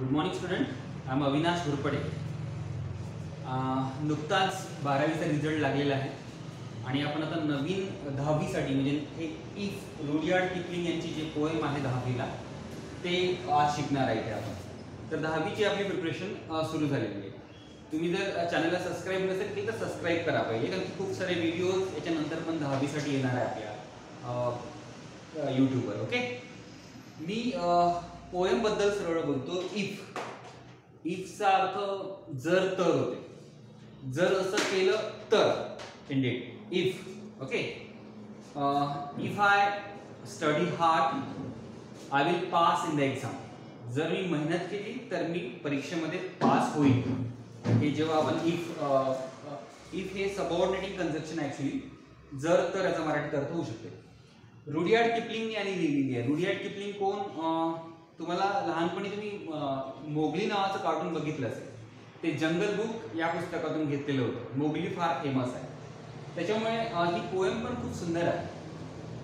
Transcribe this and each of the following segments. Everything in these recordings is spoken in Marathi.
Good morning student. I am Avinash Ghorpade. नुकताच 12वीचा रिझल्ट लागलेला आहे आणि आपण आता नवीन 10वीसाठी म्हणजे हे इफ रुडियार्ड किपलिंग यांची जे पोएम आहे 10वीला ते आज शिकणार आहे आपण. तर 10वीची आपली प्रिपरेशन सुरू झालेली आहे. तुम्ही जर चॅनलला सबस्क्राईब नसेल केलं तर सबस्क्राईब करा पाहिजे, कारण की खूप सारे व्हिडिओज याच्यानंतर पण 10वीसाठी येणार आहे आपल्या यूट्यूबवर. ओके, मी पोएमबद्दल सरळ बोलतो. इफचा अर्थ जर तर होते. जर असं केलं तर ended if. Okay, if I study hard I will pass in the exam. जर मी मेहनत केली तर मी परीक्षेमध्ये पास होईल. हे जेव्हा आपण इफ हे सबऑर्डिनेटिंग कंजक्शन ऍक्च्युली जर तर याचा मराठीत अर्थ होऊ शकते. रुडियार्ड किपलिंग यांनी लिहिलेली आहे. रुडियार्ड किपलिंग कोण? तुम्हाला लहानपणी तुम्ही मोगली नावाचं कार्टून बघितलं असेल. ते जंगल बुक या पुस्तकातून घेतलेलं होतं. मोगली फार फेमस आहे, त्याच्यामुळे ही पोएम पण खूप सुंदर आहे.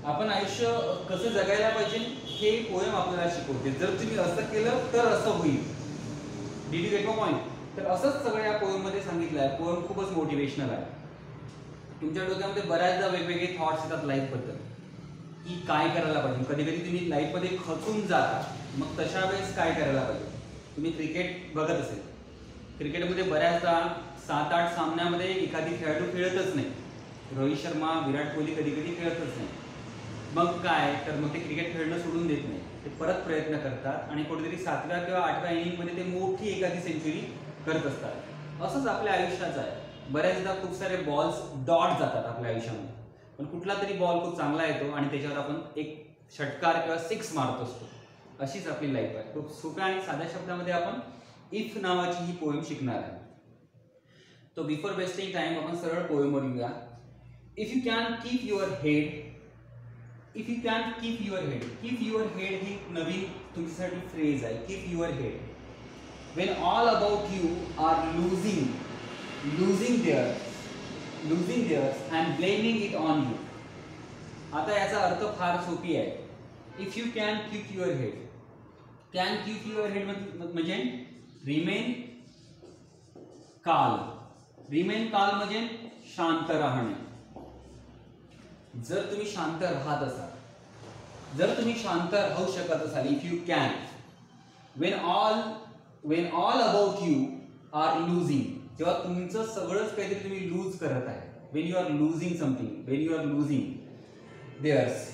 आपण आयुष्य कसं जगायला पाहिजे हे पोएम आपल्याला शिकवते. जर तुम्ही असं केलं तर असं होईल. Did you get my point? तर असंच सगळं या पोएममध्ये सांगितलं आहे. पोएम खूपच मोटिवेशनल आहे. तुमच्या डोक्यामध्ये बऱ्याचदा वेगवेगळे थॉट्स येतात लाईफबद्दल की काय करायला पाहिजे. कधी कधी तुम्ही लाईफमध्ये खचून जाता, मग तशा वेळेस काय करायला पाहिजे. तुम्ही क्रिकेट बघत असेल, क्रिकेटमध्ये बऱ्याचदा 7-8 सामन्यामध्ये एखादी खेळाडू खेळतच नाही. रोहित शर्मा, विराट कोहली कधी कधी खेळतच नाही. मग काय तर मग ते क्रिकेट खेळणं सोडून देत नाही. ते परत प्रयत्न करतात आणि कुठेतरी 7व्या किंवा 8व्या इनिंगमध्ये ते मोठी एखादी सेंचुरी करत असतात. असंच आपल्या आयुष्याचं आहे. बऱ्याचदा खूप सारे बॉल्स डॉट जातात आपल्या आयुष्यामध्ये, पण कुठला तरी बॉल खूप चांगला येतो आणि त्याच्यावर आपण एक षटकार किंवा 6 मारत असतो. अशीच आपली लाईफ आहे. खूप सोप्या आणि साध्या शब्दामध्ये आपण इफ नावाची ही पोएम शिकणार आहे. तो बिफोर वेस्टिंग टाइम आपण सरळ पोएमवर येऊया. If you can keep your head, if you can keep your head. Keep your head ही नवीन तुमच्यासाठी फ्रेज आहे. Keep your head when all about you are losing theirs and blaming it on you. आता याचा अर्थ फार सोपी आहे. If you can keep your head, can keep your head म्हणजे रिमेन काल. रिमेन काल म्हणजे शांत राहणे. जर तुम्ही शांत राहत असाल, जर तुम्ही शांत राहू शकत असाल, if you can, when all about you are losing, जेव्हा तुमचं सगळंच काहीतरी तुम्ही लूज करत आहे, when you are losing something, when you are losing theirs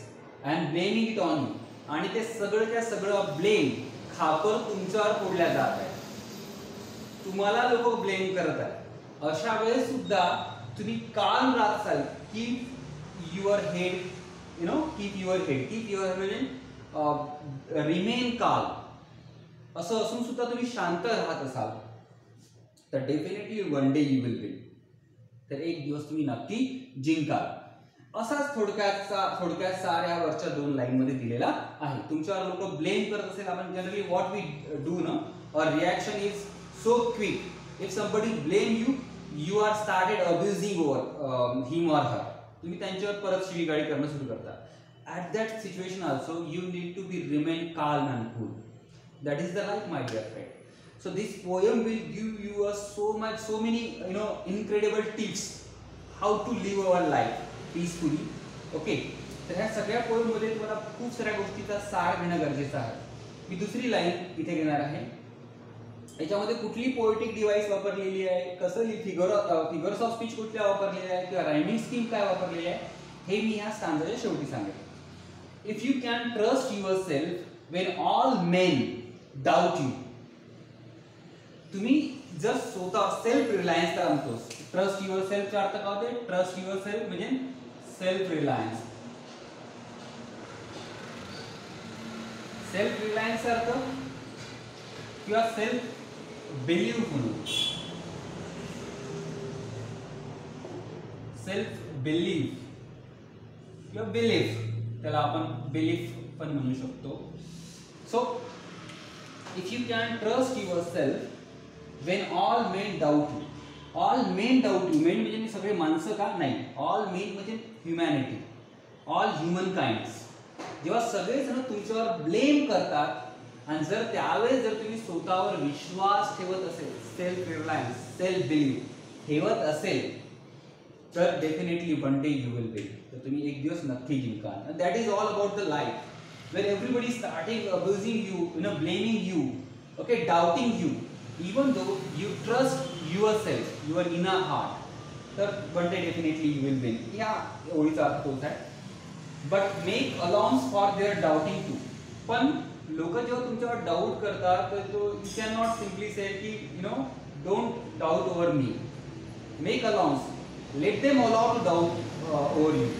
and blaming it on you, आणि ते सगळं ब्लेम खापर तुमच्यावर फोडल्या जात आहे. तुम्हाला लोक ब्लेम करत आहेत. अशा वेळेस सुद्धा तुम्ही काल राहत असाल. Keep your head, keep your head. Keep your म्हणजे रिमेन काल. असं असून सुद्धा तुम्ही शांत राहत असाल तर definitely one day you will win. तर एक दिवस तुम्ही नक्की जिंकाल. असाच थोडक्यात साऱ्या वरच्या 2 लाईन मध्ये दिलेला आहे. तुमच्यावर लोक ब्लेम करत असेल, आपण जनरली व्हॉट वी डू ना, our reaction is so quick. If somebody blame you, you are started abusing over him or her. तुम्ही त्यांच्यावर परत शिवीगाळी करणं सुरू करता. At that situation also you need to be remain calm and cool. That is the life, my dear friend. So this poem will give you so many incredible tips how to live our life peacefully. Okay, तर ह्या सगळ्या पोएममध्ये तुम्हाला खूप साऱ्या गोष्टीचा सार घेणं गरजेचं आहे. मी दुसरी लाईन इथे घेणार आहे. याच्यामध्ये कुठली पोएटिक डिव्हाइस वापरलेली आहे, कसं फिगर्स ऑफ स्पीच कुठल्या वापरलेल्या आहे किंवा रायमिंग स्कीम काय वापरलेली आहे, हे मी ह्या स्टांजाच्या शेवटी सांगेन. If you can trust yourself when all men doubt you. तुम्ही जर स्वतः सेल्फ रिलायन्सला म्हणतो. ट्रस्ट युअर सेल्फचा अर्थ काय होते? ट्रस्ट युअर सेल्फ म्हणजे सेल्फ रिलायन्स. सेल्फ रिलायन्स अर्थ किंवा सेल्फ बिलीव्ह म्हणून. सेल्फ बिलीव्ह किंवा बिलीफ, त्याला आपण बिलीफ पण म्हणू शकतो. So if you can trust yourself when all men doubt you. All men doubt you, main म्हणजे सगळे माणसं का नाही, ऑल मेन म्हणजे ह्युमॅनिटी, ऑल ह्युमन काइंड्स. जेव्हा सगळेजण तुमच्यावर ब्लेम करतात आणि जर त्यावेळेस जर तुम्ही स्वतःवर विश्वास ठेवत असेल, सेल्फ रिलायन्स, सेल्फ बिलीव्ह ठेवत असेल, तर definitely one day you will win. तर तुम्ही एक दिवस नक्की जिंकाल. And that is all about the life. When everybody starting abusing you, blaming you, okay, doubting you, even though you trust yourself, your inner heart, तर one day definitely you will win. या ओळीचा अर्थ तोच आहे. But make allowance for their doubting too. पण लोक जेव्हा तुमच्यावर डाऊट करतात तर तो you cannot simply say की don't doubt over me. Make allowance. Let them allow to doubt over you.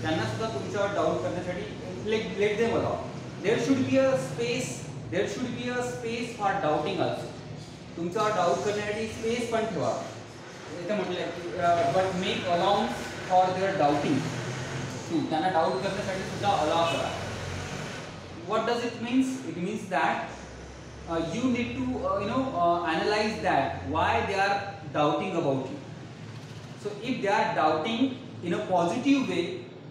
त्यांना सुद्धा तुमच्यावर डाऊट करण्यासाठी let them allow. There should be a space. There should be a space for doubting also. तुमचा डाऊट करण्यासाठी स्पेस पण ठेवा. इथे म्हटलंय की but make allowance for their doubting. त्यांना डाऊट करण्यासाठी सुद्धा अलाव करा. What does it means? It means that you need to analyze that why they are doubting about you. So if they are doubting in a positive way,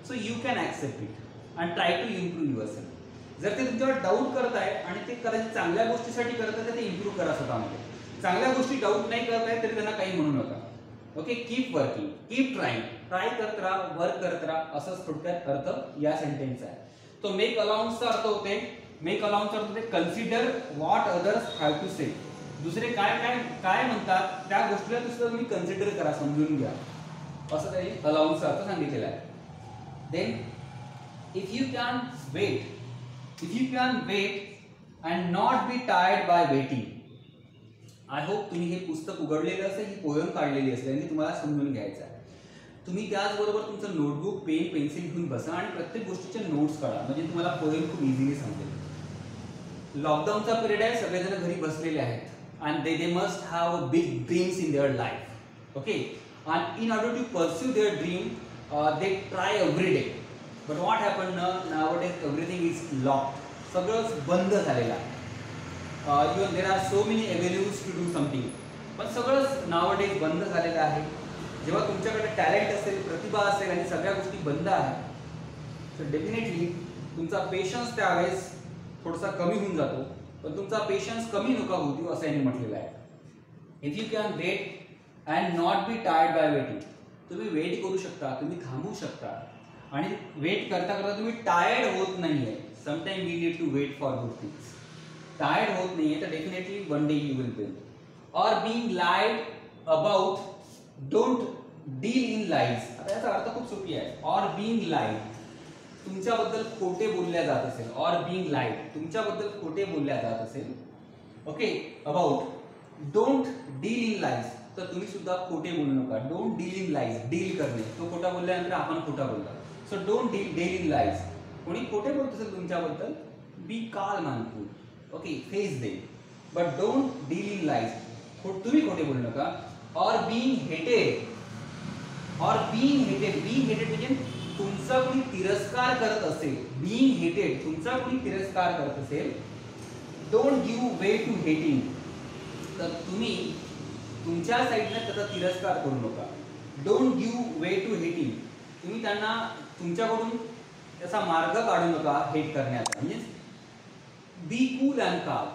so you can accept it and try to improve yourself. जर ते तुमच्यावर डाऊट करत आहे आणि ते कदाचित चांगल्या गोष्टीसाठी करत आहे तर ते इम्प्रूव्ह करा स्वतःमध्ये. चांगल्या गोष्टी डाऊट नाही करत आहे तरी त्यांना काही म्हणू नका. Okay, keep working, keep trying. Try करत राहा, वर्क करत राहा, असंच थोडक्यात अर्थ या सेंटेन्सचा आहे. तो मेक अलाउन्सचा अर्थ होते, मेक अलाउन्सचा अर्थ होते consider what others have to say. दुसरे काय काय काय म्हणतात त्या गोष्टीला दुसरं तुम्ही कन्सिडर करा, समजून घ्या, असं त्यांनी अलाउन्सचा अर्थ सांगितलेला आहे. Then if you can wait, if you can wait and not be tired by waiting. I hope तुम्ही हे पुस्तक उघडलेलं असेल, ही पोयम काढलेली असेल आणि तुम्हाला समजून घ्यायचं आहे. तुम्ही त्याचबरोबर तुमचं नोटबुक, पेन, पेन्सिल घेऊन बसा आणि प्रत्येक गोष्टीचे नोट्स काढा, म्हणजे तुम्हाला पोयम खूप इझिली समजेल. लॉकडाऊनचा पिरियड आहे, सगळेजण घरी बसलेले आहेत and they must have big dreams in their life. Okay, and in order to pursue their dream they try every day. But what happened nowadays? Everything is locked. सगळंच बंद झालेलं आहे. Even there are so many avenues to do something. पण सगळंच nowadays बंद झालेलं आहे. जेव्हा तुमच्याकडे टॅलेंट असेल, प्रतिभा असेल आणि सगळ्या गोष्टी बंद आहेत, तर डेफिनेटली तुमचा पेशन्स त्यावेळेस थोडासा कमी होऊन जातो. पण तुमचा पेशन्स कमी नका होऊ देऊ असं यांनी म्हटलेलं आहे. If you can wait and not be tired by waiting. तुम्ही वेट करू शकता, तुम्ही थांबू शकता आणि वेट करता करता तुम्ही टायर्ड होत नाहीये. Sometime we need to wait for good things. Tired होत नाहीये तर definitely one day you will win. Or being lied about, don't deal in lies. आता याचा अर्थ खूप सोपी आहे. ऑर बीइंग लाईड, तुमच्याबद्दल खोटे बोलल्या जात असेल. ऑर बीइंग लाईड, तुमच्याबद्दल खोटे बोलल्या जात असेल. Okay, about, don't deal in lies, तर तुम्ही सुद्धा खोटे बोलू नका. Don't deal in lies, deal करणे, तो खोटा बोलल्यानंतर आपण खोटा बोलला. So don't deal in lies. कोणी खोटे बोलत असेल तुमच्याबद्दल, be calm and cool. Okay, face they, but don't deal in lies. तुम्ही खोटे बोलू नका. Or being hated, or being hated, being hated म्हणजे तुमचा कोणी तिरस्कार करत असेल. बीइंग हेटेड, तुमचा कोणी तिरस्कार करत असेल. Don't give way to hating, तर तुम्ही तुमच्या साईडने त्याचा तिरस्कार करू नका. Don't give way to hating, तुम्ही त्यांना तुमच्याकडून त्याचा मार्ग काढू नका हेट करण्याचा. म्हणजे be cool and calm,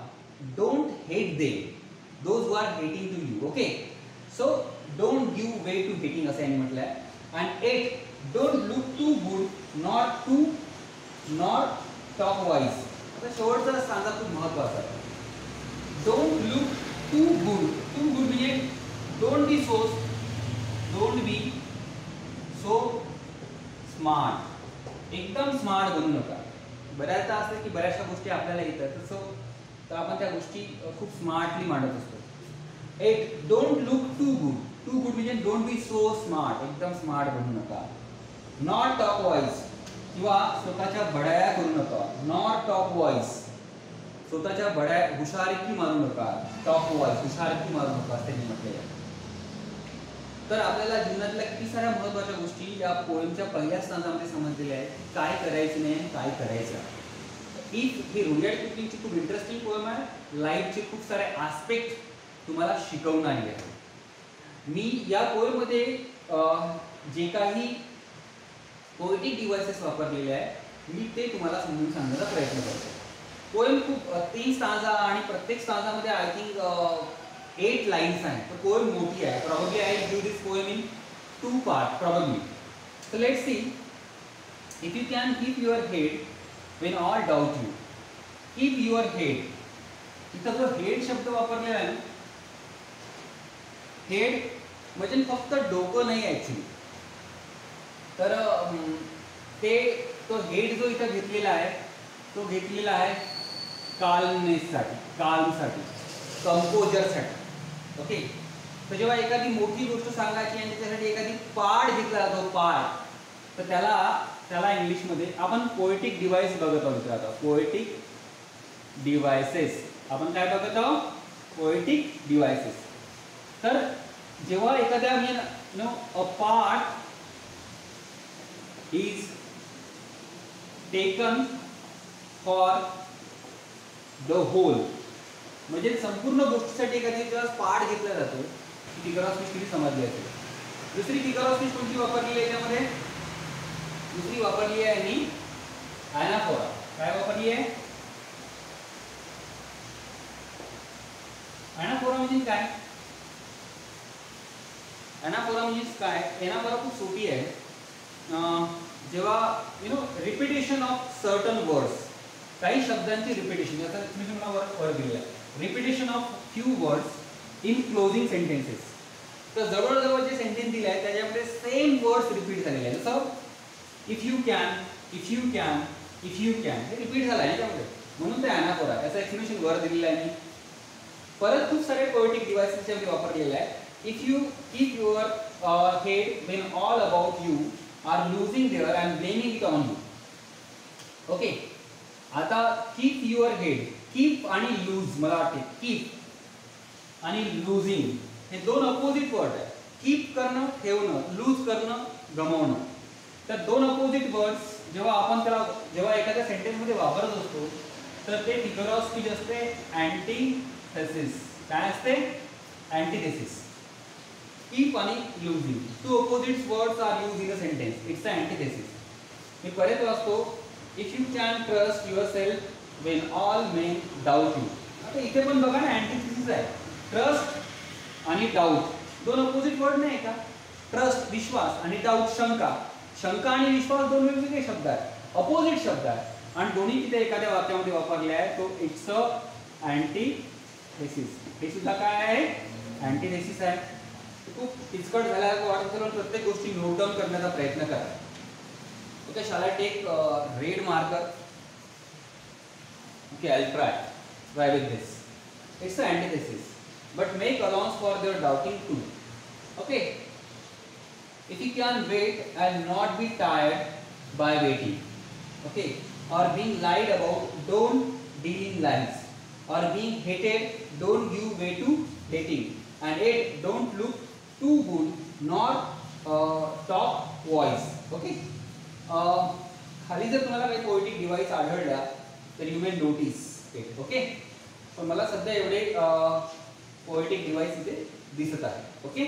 don't hate them, those who are hating to you. Okay, so don't give way to hating असं यांनी म्हटलंय. And 8, don't look too good, not talk wise. आता शेवटचा सांगा खूप महत्वाचा आहे. Don't look too good. Too good म्हणजे डोंट बी सो स्मार्ट. एकदम स्मार्ट बनू नका. बऱ्याचदा असतं की बऱ्याचशा गोष्टी आपल्याला येतात तसं, तर आपण त्या गोष्टी खूप स्मार्टली मांडत असतो. 8, don't look too good. Too good म्हणजे डोंट बी सो स्मार्ट, एकदम स्मार्ट बनू नका. नॉट टॉक वॉइस, किंवा स्वतःच्या बडाया करू नका. नॉट टॉक वॉइस, स्वतःच्या बड्या हुशारकी मारू नका. टॉप वॉइस, हुशारकी मारू नका असं त्यांनी म्हटलेलं आहे. तर आपल्याला जीवनातल्या किती साऱ्या महत्त्वाच्या गोष्टी या पोएमच्या पहिल्या स्टांजामध्ये समजलेल्या आहेत. काय करायचं नाही, काय करायचं. ही रुडियार्ड किपलिंगची खूप इंटरेस्टिंग पोएम आहे. लाईफचे खूप सारे आस्पेक्ट तुम्हाला शिकवणारी आहे. मी या पोएममध्ये जे काही पोएटिक डिव्हाइसेस वापरलेले आहे मी ते तुम्हाला समजून सांगण्याचा प्रयत्न करतो. पोएम खूप 3 स्टांजा आणि प्रत्येक स्टांजामध्ये आय थिंक 8 लाईन्स आहेत. तर पोएम मोठी आहे. Probably I give this poem in 2 part probably. So let's see. If you can keep your head when all doubt you. Keep your head. इथं जो हेड शब्द वापरलेला आहे ना, हेड म्हणजे फक्त डोकं नाही ॲक्च्युली. तर तो हेड जो इथं घेतलेला आहे तो घेतलेला आहे काल्मनेससाठी, काल्मसाठी, कंपोजरसाठी. ओके. तर जेव्हा एखादी मोठी गोष्ट सांगायची आणि त्याच्यासाठी एखादी पार्ट घेतला जातो, पार्ट, तर त्याला इंग्लिशमध्ये आपण पोएटिक डिव्हाइस बघत आहोत. आता पोएटिक डिव्हाइसेस आपण काय बघत आहोत? Poetic devices. तर जेव्हा एखाद्या a part is taken for the whole, म्हणजे संपूर्ण गोष्टीसाठी एखादी जेव्हा पार्ट घेतला जातो, फिगर ऑफ स्पीच किती समजली असेल. दुसरी फिगर ऑफ स्पीच कोणती वापरली आहे याच्यामध्ये? दुसरी वापरली आहे आणि ॲनाफोरा. काय वापरली आहे? ॲनाफोरा म्हणजे काय? ॲनाफोरा म्हणजे काय? ॲनाफोरा खूप सोपी आहे. जेव्हा रिपिटेशन ऑफ सर्टन वर्ड्स, काही शब्दांची रिपिटेशन, याचा मी तुम्हाला वर दिलेला आहे. Repetition of few words in closing sentences. तर जवळजवळ जे सेंटेन्स दिले आहे त्याच्यामध्ये सेम वर्ड्स रिपीट झालेले आहेत. जसं if you can, if you can, if you can, हे रिपीट झालं आहे त्यामध्ये, म्हणून ते ॲनाफोरा. याचं एक्सप्लेनेशन वर दिलेलं आहे मी. परत खूप सारे पोएटिक डिव्हाइसेस यामध्ये वापरलेले आहे. If you keep your head when all about you are losing theirs and blaming it on you. Okay. आता कीप युअर हेड, कीप आणि लूज, मला वाटते कीप आणि लुझिंग हे दोन अपोजिट वर्ड आहेत. कीप करणं ठेवणं, लूज करणं गमावणं. तर दोन अपोजिट वर्ड्स जेव्हा आपण जेव्हा एखाद्या सेंटेन्समध्ये वापरत असतो तर ते फिगर ऑफ स्पीच असते अँटीथेसिस. काय असते? अँटीथेसिस. कीप आणि losing, two opposite words are use in a sentence. It's a antithesis. मी परत वाचतो. If you can trust yourself when all men doubt you. आता इथे पण बघा ना, अँटीथेसिस आहे. ट्रस्ट आणि डाऊट दोन अपोजिट वर्ड नाही का? ट्रस्ट विश्वास आणि डाऊट शंका. शंका आणि विश्वास दोन वेगवेगळे शब्द आहेत, अपोजिट शब्द आहेत, आणि दोन्ही तिथे एखाद्या वाक्यामध्ये वापरले आहे. तो इट्स अ अँटीथेसिस. हे सुद्धा काय आहे? अँटीथेसिस आहे. खूप किचकट झाला वाटत तर प्रत्येक गोष्टी नोट डाऊन करण्याचा प्रयत्न करा. Okay. Shall I take red marker? Okay, I try with this. It's an antithesis, but make allowance for their doubting too. Okay. If you can wait and not be tired by waiting, okay, or being lied about, don't deal in lies, or being hated, don't give way to hating, and yet don't look too good nor talk voice. Okay. खाली जर तुम्हाला काही पोएटिक डिव्हाइस आढळल्या तर you may notice it. Okay. पण मला सध्या एवढे पोएटिक डिव्हाइस इथे दिसत आहे. ओके.